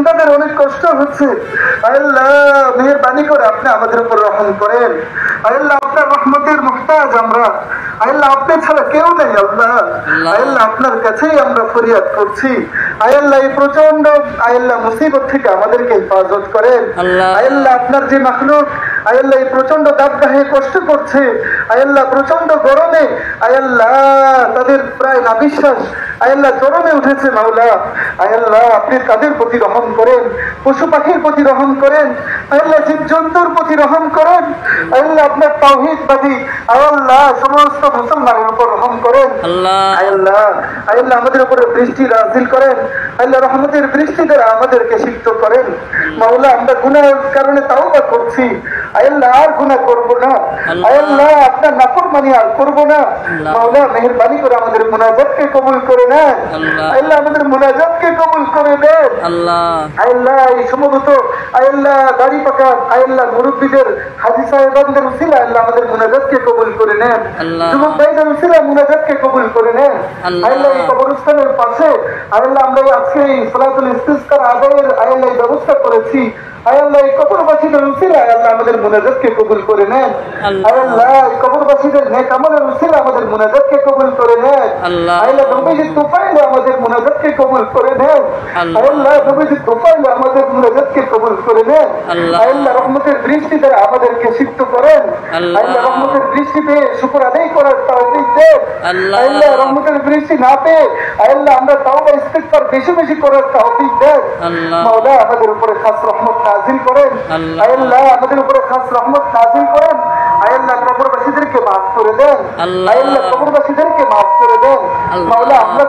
তাদের অনেক কষ্ট হচ্ছে। আল্লাহ মেহেরবানি করে আপনি আমাদের উপর রহম করেন। আল্লাহ আপনার রহমতের মুহতাজ আমরা। আল্লাহ আপনি ছাড়া কেউ নেই। আল্লাহ আল্লাহ আপনার কাছেই আমরা ফরিয়াদ করছি। আল্লাহ এই প্রচন্ড আল্লাহ মুসিবত থেকে আমাদেরকে হেফাজত করেন। আল্লাহ আপনার যে মাখলুক আল্লাহ এই প্রচন্ড দাবদাহে কষ্ট করছে, আল্লাহ প্রচন্ড গরমে আল্লাহ তাদের প্রায় নাবিশ্বাস আল্লাহ চরমে উঠেছে। মাওলা আল্লাহ আপনি তাদের প্রতি রহম করেন, পশু পাখির প্রতি রহম করেন, আল্লাহ জীবজন্তুর প্রতি রহম করেন। আল্লাহ আপনার তাওহীদবাদী আল্লাহ সমস্ত মুসলমানের উপর রহম করেন। আল্লাহ আল্লাহ আমাদের উপরে বৃষ্টি নাযিল করেন। আল্লাহ রহমতের বৃষ্টি দ্বারা আমাদেরকে সিক্ত করেন। মাওলা আমরা গুনাহের কারণে তাওবা করছি। আল্লাহ আর গুনাহ করব না। আল্লাহ আপনার নাফরমানি আর করব না। মাওলা মেহেরবানি করে আমাদের মুনাজাতকে কবুল করে নেন। আল্লাহ আমাদের মুনাজাতকে কবুল করে দেন। আল্লাহ এই সম্ভবত আল্লাহ দাড়ি পাকা আল্লাহ মুরব্বীদের হাজী সাহেবদের উসিলা আল্লাহ আমাদের মুনাজাতকে কবুল করে নেন। যুবক ভাইদের উসিলা মুনাজাতকে কবুল করে নেন। আল্লাহ এই কবরস্থানের পাশে আল্লাহ আমরা আজকে এই সালাতুল ইস্তিসকার আদায়ের আল্লাহ ব্যবস্থা করেছি। আল্লাহ এই কবরবাসীদের উসিলা আল্লাহ আমাদের মুনাজাতকে কবুল করে নেন। আল্লাহ এই কবরবাসীদের নেক আমলের উসিলা আমাদের মুনাজাতকে কবুল করে নেন। আল্লাহ নবীজি তোফাইল আমাদের মুনাজাতকে কবুল করে নেন। আল্লাহ নবীজি তোফাইল আমাদের মুনাজাতকে কবুল করে নেন। আল্লাহ রহমতের বৃষ্টি দ্বারা আমাদেরকে সিক্ত করেন। আল্লাহ রহমতের বৃষ্টি পেয়ে শুকর আদায় করার তৌফিক দেন। আল্লাহ রহমতের বৃষ্টি না পেয়ে আল্লাহ আমরা তাওবা ইস্তিগফার বেশি বেশি করার তৌফিক দেন। মাওলা আমাদের উপরে খাস রহমত নাযিল করেন। আল্লাহ আমাদের উপরে খাস রহমত নাযিল করেন। আল্লাহ কবরবাসীদেরকে মাফ করে দেন। আল্লাহ কবরবাসীদেরকে মাফ করে দেন। মাওলা আমরা